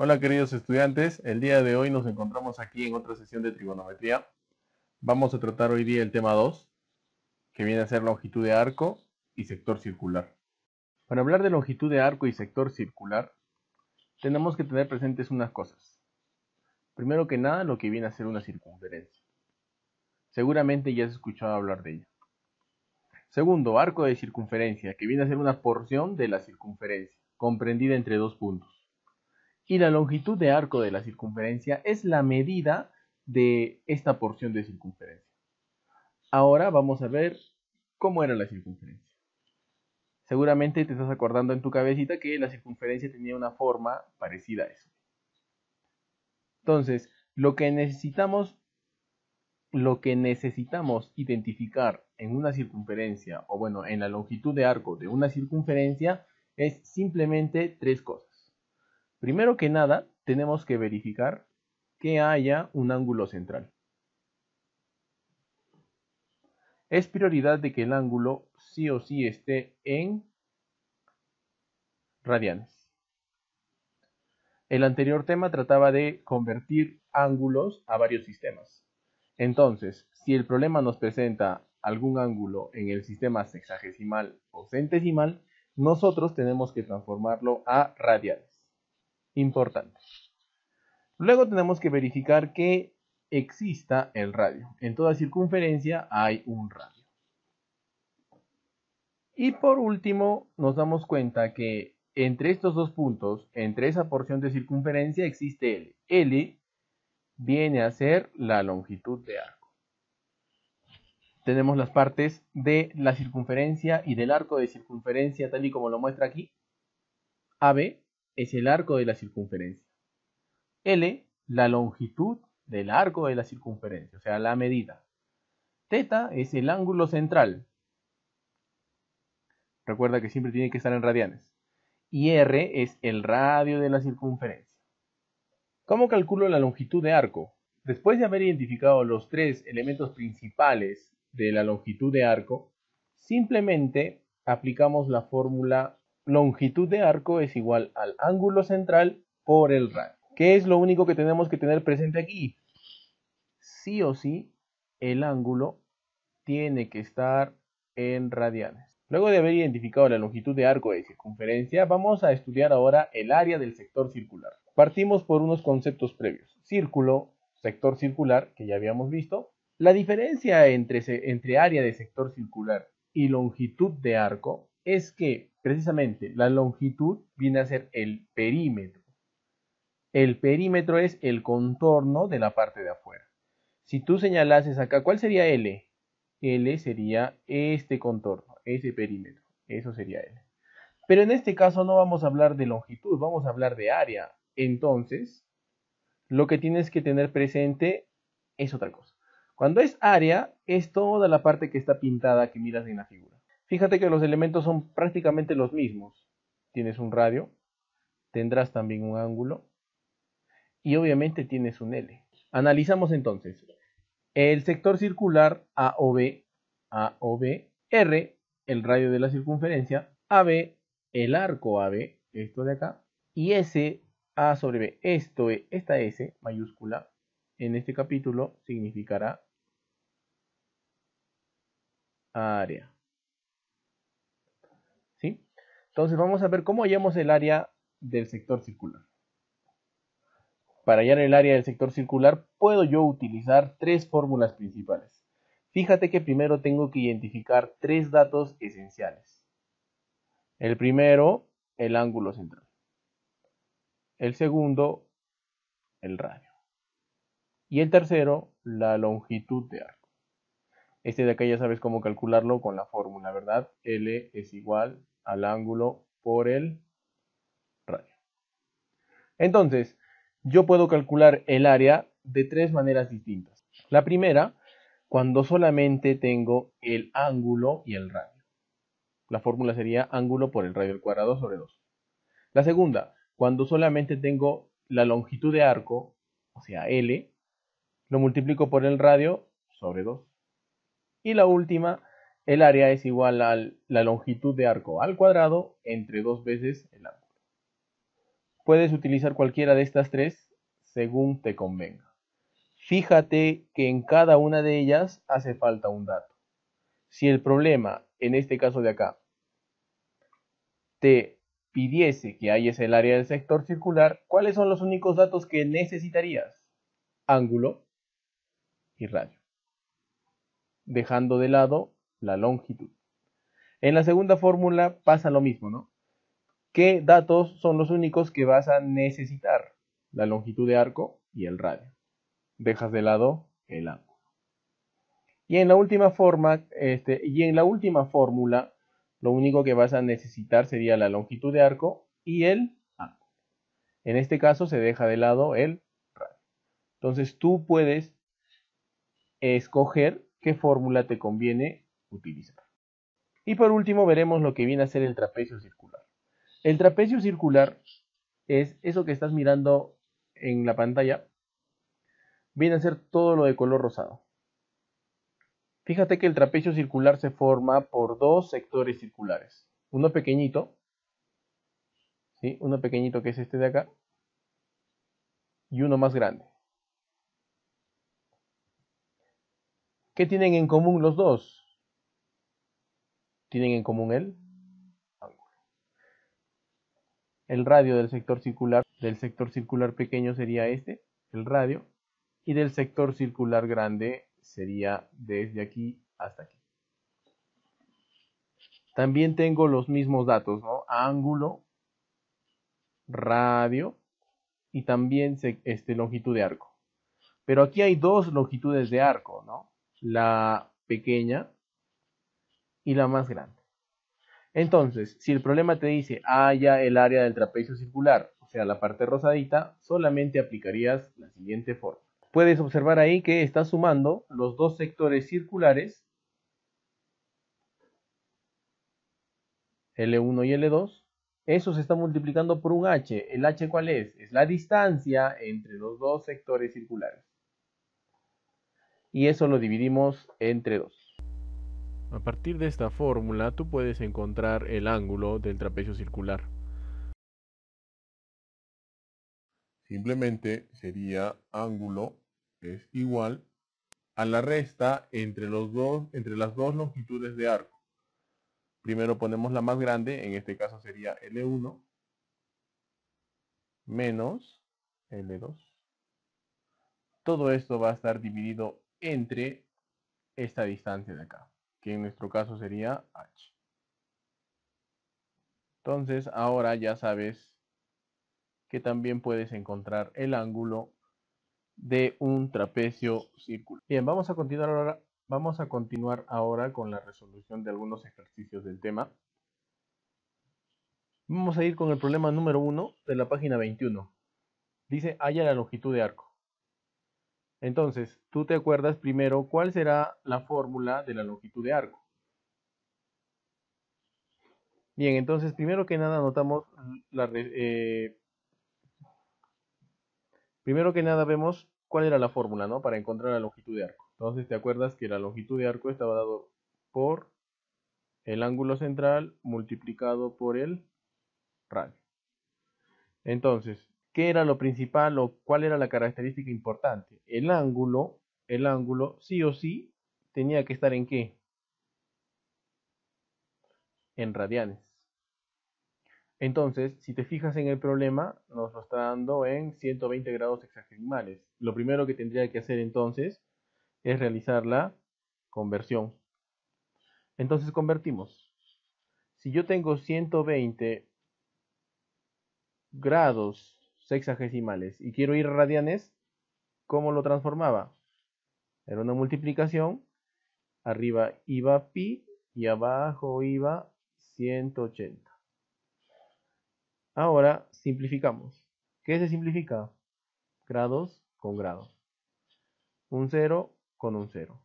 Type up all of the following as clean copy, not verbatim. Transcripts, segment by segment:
Hola queridos estudiantes, el día de hoy nos encontramos aquí en otra sesión de trigonometría. Vamos a tratar hoy día el tema 2, que viene a ser longitud de arco y sector circular. Para hablar de longitud de arco y sector circular, tenemos que tener presentes unas cosas. Primero que nada, lo que viene a ser una circunferencia. Seguramente ya has escuchado hablar de ella. Segundo, arco de circunferencia, que viene a ser una porción de la circunferencia, comprendida entre dos puntos. Y la longitud de arco de la circunferencia es la medida de esta porción de circunferencia. Ahora vamos a ver cómo era la circunferencia. Seguramente te estás acordando en tu cabecita que la circunferencia tenía una forma parecida a eso. Entonces, lo que necesitamos identificar en una circunferencia, o bueno, en la longitud de arco de una circunferencia, es simplemente tres cosas. Primero que nada, tenemos que verificar que haya un ángulo central. Es prioridad de que el ángulo sí o sí esté en radianes. El anterior tema trataba de convertir ángulos a varios sistemas. Entonces, si el problema nos presenta algún ángulo en el sistema sexagesimal o centesimal, nosotros tenemos que transformarlo a radianes. Importante. Luego tenemos que verificar que exista el radio. En toda circunferencia hay un radio. Y por último, nos damos cuenta que entre estos dos puntos, entre esa porción de circunferencia, existe L. L viene a ser la longitud de arco. Tenemos las partes de la circunferencia y del arco de circunferencia tal y como lo muestra aquí. AB es el arco de la circunferencia. L, la longitud del arco de la circunferencia, o sea, la medida. Θ es el ángulo central. Recuerda que siempre tiene que estar en radianes. Y R es el radio de la circunferencia. ¿Cómo calculo la longitud de arco? Después de haber identificado los tres elementos principales de la longitud de arco, simplemente aplicamos la fórmula longitud de arco es igual al ángulo central por el radio. ¿Qué es lo único que tenemos que tener presente aquí? Sí o sí, el ángulo tiene que estar en radianes. Luego de haber identificado la longitud de arco de circunferencia, vamos a estudiar ahora el área del sector circular. Partimos por unos conceptos previos. Círculo, sector circular, que ya habíamos visto. La diferencia entre área de sector circular y longitud de arco es que precisamente la longitud viene a ser el perímetro. El perímetro es el contorno de la parte de afuera. Si tú señalases acá, ¿cuál sería L? L sería este contorno, ese perímetro. Eso sería L. Pero en este caso no vamos a hablar de longitud, vamos a hablar de área. Entonces, lo que tienes que tener presente es otra cosa. Cuando es área, es toda la parte que está pintada que miras en la figura. Fíjate que los elementos son prácticamente los mismos. Tienes un radio, tendrás también un ángulo y obviamente tienes un L. Analizamos entonces. El sector circular AOB, R, el radio de la circunferencia, AB, el arco AB, esto de acá, y S, A sobre B, esta S mayúscula, en este capítulo significará área. ¿Sí? Entonces vamos a ver cómo hallamos el área del sector circular. Para hallar el área del sector circular puedo yo utilizar tres fórmulas principales. Fíjate que primero tengo que identificar tres datos esenciales. El primero, el ángulo central. El segundo, el radio. Y el tercero, la longitud de arco. Este de acá ya sabes cómo calcularlo con la fórmula, ¿verdad? L es igual al ángulo por el radio. Entonces, yo puedo calcular el área de tres maneras distintas. La primera, cuando solamente tengo el ángulo y el radio. La fórmula sería ángulo por el radio al cuadrado sobre 2. La segunda, cuando solamente tengo la longitud de arco, o sea, L, lo multiplico por el radio sobre 2. Y la última, el área es igual a la longitud de arco al cuadrado entre 2 veces el ángulo. puedes utilizar cualquiera de estas tres según te convenga. Fíjate que en cada una de ellas hace falta un dato. Si el problema, en este caso de acá, te pidiese que halles el área del sector circular, ¿cuáles son los únicos datos que necesitarías? Ángulo y radio, dejando de lado la longitud. En la segunda fórmula pasa lo mismo, ¿no? ¿Qué datos son los únicos que vas a necesitar? La longitud de arco y el radio. Dejas de lado el ángulo. Y en la última fórmula, lo único que vas a necesitar sería la longitud de arco y el ángulo. En este caso se deja de lado el radio. Entonces tú puedes escoger qué fórmula te conviene utilizar. Y por último veremos lo que viene a ser el trapecio circular. El trapecio circular es eso que estás mirando en la pantalla. Viene a ser todo lo de color rosado. Fíjate que el trapecio circular se forma por dos sectores circulares. Uno pequeñito, ¿sí? Uno pequeñito que es este de acá, y uno más grande. ¿Qué tienen en común los dos? Tienen en común el ángulo. El radio del sector circular pequeño sería este, el radio, y del sector circular grande sería desde aquí hasta aquí. También tengo los mismos datos, ¿no? Ángulo, radio y también longitud de arco. Pero aquí hay dos longitudes de arco, ¿no? La pequeña y la más grande. Entonces, si el problema te dice halla el área del trapecio circular, o sea, la parte rosadita, solamente aplicarías la siguiente forma. Puedes observar ahí que está sumando los dos sectores circulares, L1 y L2. Eso se está multiplicando por un h. ¿El h cuál es? Es la distancia entre los dos sectores circulares. Y eso lo dividimos entre 2. A partir de esta fórmula tú puedes encontrar el ángulo del trapecio circular. Simplemente sería ángulo es igual a la resta entre las dos longitudes de arco. Primero ponemos la más grande, en este caso sería L1 menos L2. Todo esto va a estar dividido entre esta distancia de acá, que en nuestro caso sería h. Entonces ahora ya sabes que también puedes encontrar el ángulo de un trapecio circular. Bien, vamos a continuar ahora con la resolución de algunos ejercicios del tema. Vamos a ir con el problema número 1 de la página 21. Dice, halla la longitud de arco. Entonces, tú te acuerdas primero cuál será la fórmula de la longitud de arco. Bien, entonces primero que nada anotamos primero que nada vemos cuál era la fórmula, ¿no? Para encontrar la longitud de arco. Entonces te acuerdas que la longitud de arco estaba dado por el ángulo central multiplicado por el radio. Entonces, ¿qué era lo principal o cuál era la característica importante? El ángulo sí o sí tenía que estar ¿en qué? En radianes. Entonces, si te fijas en el problema, nos lo está dando en 120 grados hexagesimales. Lo primero que tendría que hacer entonces es realizar la conversión. Entonces convertimos. Si yo tengo 120 grados sexagesimales y quiero ir a radianes, ¿cómo lo transformaba? Era una multiplicación, arriba iba pi y abajo iba 180. Ahora simplificamos. ¿Qué se simplifica? Grados con grados. Un 0 con un 0.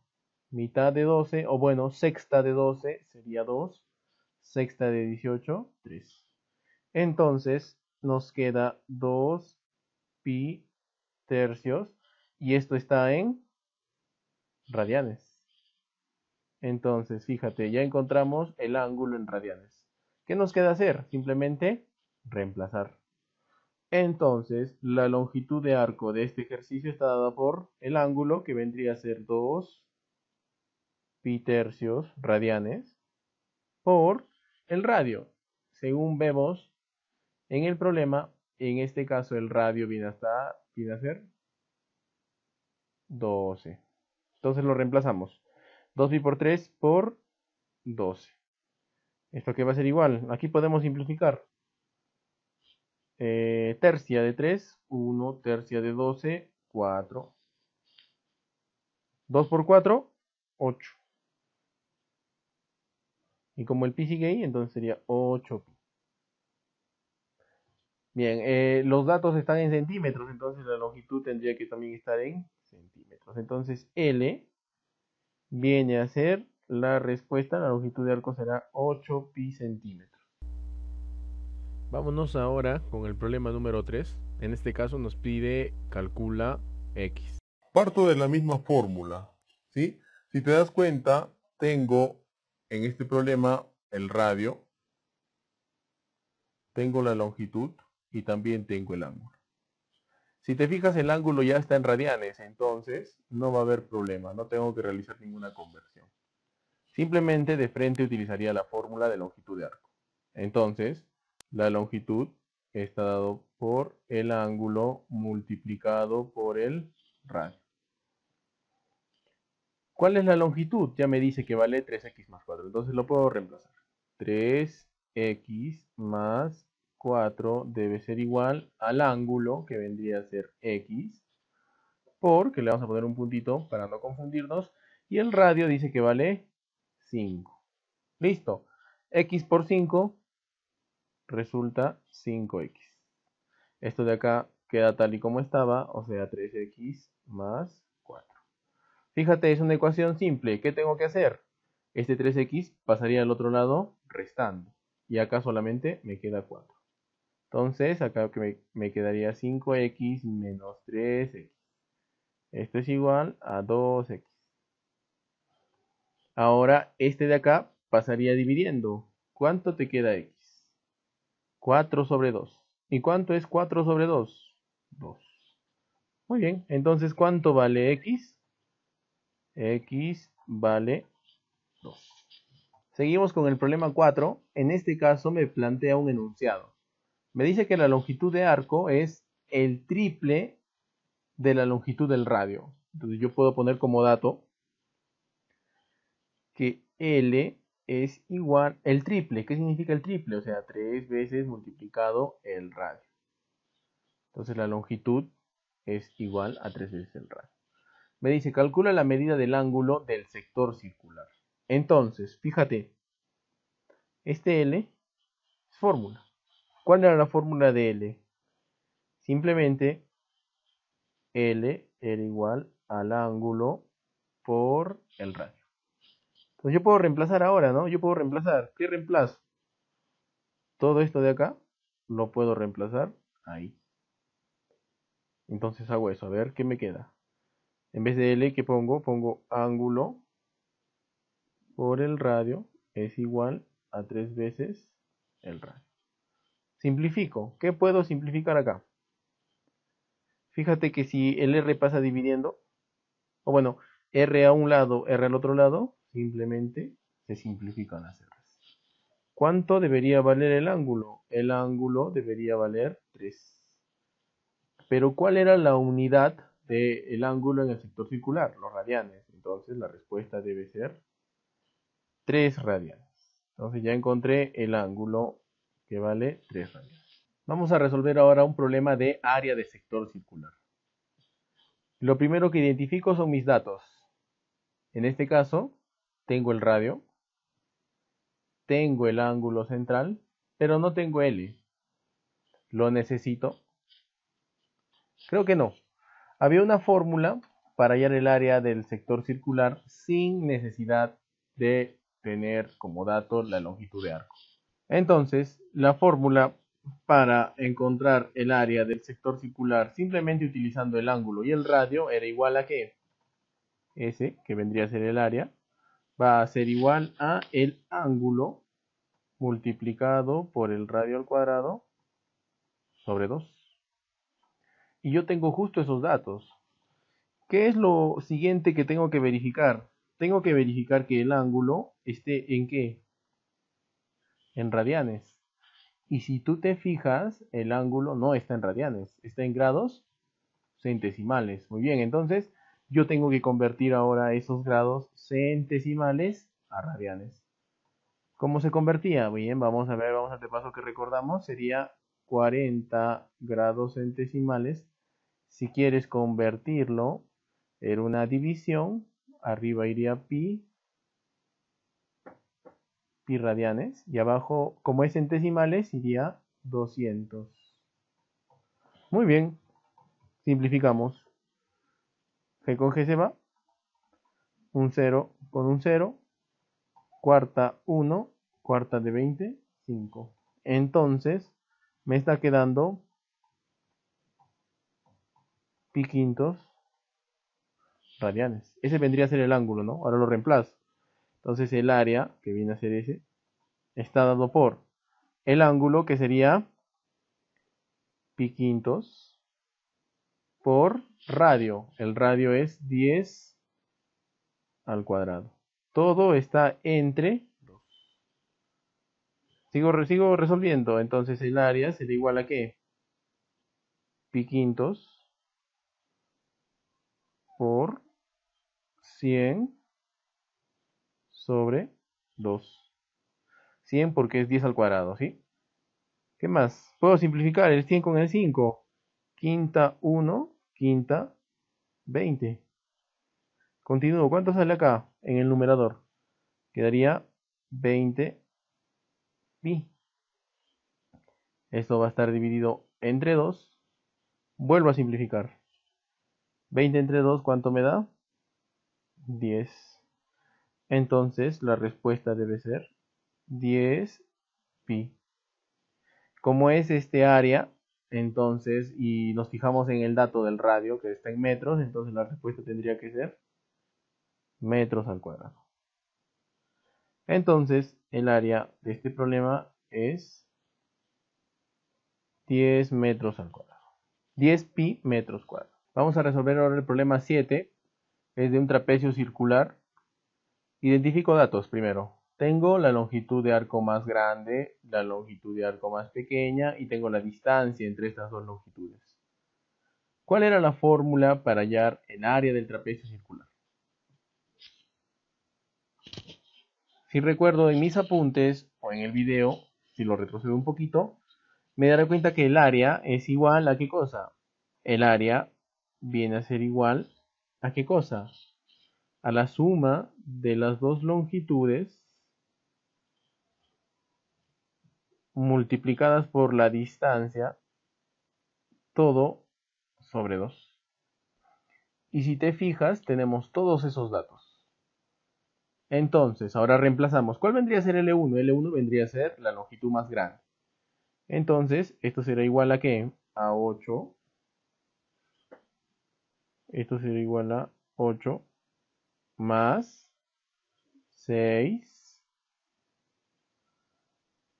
Mitad de 12, o bueno, sexta de 12 sería 2. Sexta de 18, 3. Entonces nos queda 2 pi tercios y esto está en radianes. Entonces, fíjate, ya encontramos el ángulo en radianes. ¿Qué nos queda hacer? Simplemente reemplazar. Entonces, la longitud de arco de este ejercicio está dada por el ángulo, que vendría a ser 2 pi tercios radianes, por el radio. Según vemos en el problema, en este caso el radio viene a ser 12. Entonces lo reemplazamos. 2 pi por 3 por 12. Esto que va a ser igual. Aquí podemos simplificar. Tercia de 3, 1, tercia de 12, 4. 2 por 4, 8. Y como el pi sigue ahí, entonces sería 8 pi. Bien, los datos están en centímetros, entonces la longitud tendría que también estar en centímetros. Entonces L viene a ser la respuesta, la longitud de arco será 8 pi centímetros. Vámonos ahora con el problema número 3. En este caso nos pide calcula X. Parto de la misma fórmula, ¿sí? Si te das cuenta, tengo en este problema el radio, tengo la longitud y también tengo el ángulo. Si te fijas, el ángulo ya está en radianes, entonces no va a haber problema, no tengo que realizar ninguna conversión. Simplemente de frente utilizaría la fórmula de longitud de arco. Entonces, la longitud está dado por el ángulo multiplicado por el radio. ¿Cuál es la longitud? Ya me dice que vale 3x más 4, entonces lo puedo reemplazar. 3x más 4 debe ser igual al ángulo, que vendría a ser x, porque le vamos a poner un puntito para no confundirnos, y el radio dice que vale 5. Listo. X por 5 resulta 5x. Esto de acá queda tal y como estaba, o sea 3x más 4. Fíjate, es una ecuación simple. ¿Qué tengo que hacer? Este 3x pasaría al otro lado restando. Y acá solamente me queda 4. Entonces, acá me quedaría 5x menos 3x. Esto es igual a 2x. Ahora, este de acá pasaría dividiendo. ¿Cuánto te queda x? 4 sobre 2. ¿Y cuánto es 4 sobre 2? 2. Muy bien, entonces ¿cuánto vale x? X vale 2. Seguimos con el problema 4. En este caso me plantea un enunciado. Me dice que la longitud de arco es el triple de la longitud del radio. Entonces yo puedo poner como dato que L es igual el triple. ¿Qué significa el triple? O sea, 3 veces multiplicado el radio. Entonces la longitud es igual a 3 veces el radio. Me dice, calcula la medida del ángulo del sector circular. Entonces, fíjate, este L es fórmula. ¿Cuál era la fórmula de L? Simplemente L era igual al ángulo por el radio. Entonces yo puedo reemplazar ahora, ¿no? Yo puedo reemplazar. ¿Qué reemplazo? Todo esto de acá lo puedo reemplazar ahí. Entonces hago eso. A ver, ¿qué me queda? En vez de L, ¿qué pongo? Pongo ángulo por el radio es igual a 3 veces el radio. Simplifico. ¿Qué puedo simplificar acá? Fíjate que si el R pasa dividiendo, o bueno, R a un lado, R al otro lado, simplemente se simplifican las R's. ¿Cuánto debería valer el ángulo? El ángulo debería valer 3. Pero ¿cuál era la unidad del ángulo en el sector circular? Los radianes. Entonces la respuesta debe ser 3 radianes. Entonces ya encontré el ángulo que vale 3 radianes. Vamos a resolver ahora un problema de área de sector circular. Lo primero que identifico son mis datos. En este caso, tengo el radio, tengo el ángulo central, pero no tengo L. ¿Lo necesito? Creo que no. Había una fórmula para hallar el área del sector circular sin necesidad de tener como dato la longitud de arco. Entonces, la fórmula para encontrar el área del sector circular simplemente utilizando el ángulo y el radio era igual a ¿qué? S, que vendría a ser el área, va a ser igual a el ángulo multiplicado por el radio al cuadrado sobre 2. y yo tengo justo esos datos. ¿Qué es lo siguiente que tengo que verificar? Tengo que verificar que el ángulo esté ¿en qué? En radianes. Y si tú te fijas, el ángulo no está en radianes, está en grados centesimales. Muy bien, entonces yo tengo que convertir ahora esos grados centesimales a radianes. ¿Cómo se convertía? Bien, vamos a ver, vamos a paso que recordamos. Sería 40 grados centesimales. Si quieres convertirlo en una división, arriba iría pi radianes. Y abajo, como es centesimales, iría 200. Muy bien, simplificamos. G con G se va. Un 0 con un 0. Cuarta 1. Cuarta de 20, 5. Entonces, me está quedando pi quintos radianes. Ese vendría a ser el ángulo, ¿no? Ahora lo reemplazo. Entonces el área, que viene a ser ese, está dado por el ángulo, que sería pi quintos por radio. El radio es 10 al cuadrado. Todo está entre 2. Sigo resolviendo. Entonces el área será igual a ¿qué? Pi quintos por 100 sobre 2. 100 porque es 10 al cuadrado, ¿sí? ¿Qué más? Puedo simplificar el 100 con el 5. Quinta 1, quinta 20. Continúo. ¿Cuánto sale acá en el numerador? Quedaría 20 pi. Esto va a estar dividido entre 2. Vuelvo a simplificar. 20 entre 2, ¿cuánto me da? 10. Entonces la respuesta debe ser 10 pi. Como es este área, entonces, y nos fijamos en el dato del radio que está en metros, entonces la respuesta tendría que ser metros al cuadrado. Entonces, el área de este problema es 10 metros al cuadrado. 10 pi metros cuadrados. Vamos a resolver ahora el problema 7. Es de un trapecio circular. Identifico datos primero. Tengo la longitud de arco más grande, la longitud de arco más pequeña y tengo la distancia entre estas dos longitudes. ¿Cuál era la fórmula para hallar el área del trapecio circular? Si recuerdo en mis apuntes o en el video, si lo retrocedo un poquito, me daré cuenta que el área es igual a ¿qué cosa? El área viene a ser igual a ¿qué cosa? A la suma de las dos longitudes multiplicadas por la distancia, todo sobre 2. Y si te fijas, tenemos todos esos datos. Entonces, ahora reemplazamos. ¿Cuál vendría a ser L1? L1 vendría a ser la longitud más grande. Entonces, esto será igual a ¿qué? A 8. Esto será igual a 8 más 6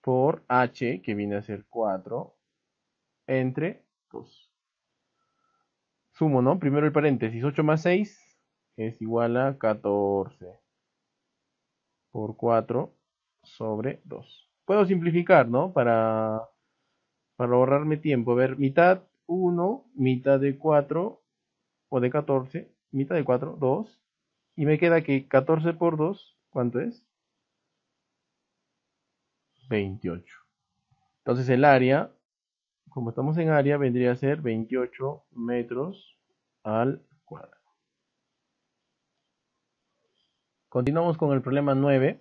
por h, que viene a ser 4, entre 2. Sumo, ¿no? Primero el paréntesis. 8 más 6 es igual a 14 por 4 sobre 2. Puedo simplificar, ¿no? Para ahorrarme tiempo. A ver, mitad 1, mitad de 4 o de 14, mitad de 4, 2. Y me queda que 14 por 2, ¿cuánto es? 28. Entonces el área, como estamos en área, vendría a ser 28 metros al cuadrado. Continuamos con el problema 9.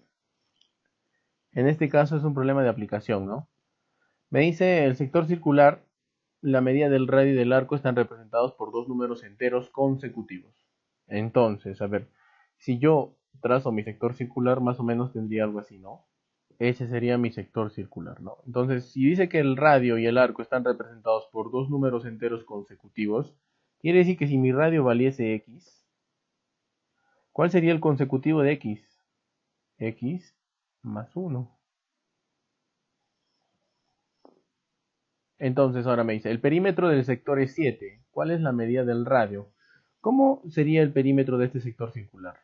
En este caso es un problema de aplicación, ¿no? Me dice el sector circular, la medida del radio y del arco están representados por dos números enteros consecutivos. Entonces, a ver, si yo trazo mi sector circular, más o menos tendría algo así, ¿no? Ese sería mi sector circular, ¿no? Entonces, si dice que el radio y el arco están representados por dos números enteros consecutivos, quiere decir que si mi radio valiese x, ¿cuál sería el consecutivo de x? X más 1. Entonces ahora me dice, el perímetro del sector es 7. ¿Cuál es la medida del radio? ¿Cómo sería el perímetro de este sector circular?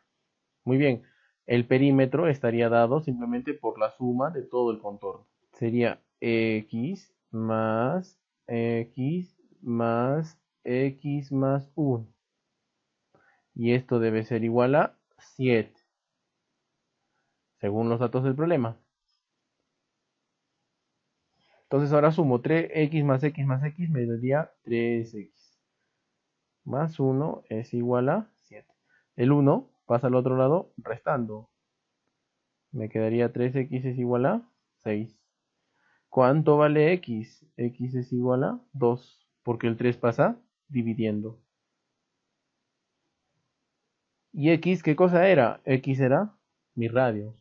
Muy bien, el perímetro estaría dado simplemente por la suma de todo el contorno. Sería x más x más x más 1. Y esto debe ser igual a 7, según los datos del problema. Entonces ahora sumo 3x más x más x me daría 3x. Más 1 es igual a 7. El 1 pasa al otro lado restando. Me quedaría 3x es igual a 6. ¿Cuánto vale x? X es igual a 2, porque el 3 pasa dividiendo. ¿Y x qué cosa era? X era mi radio.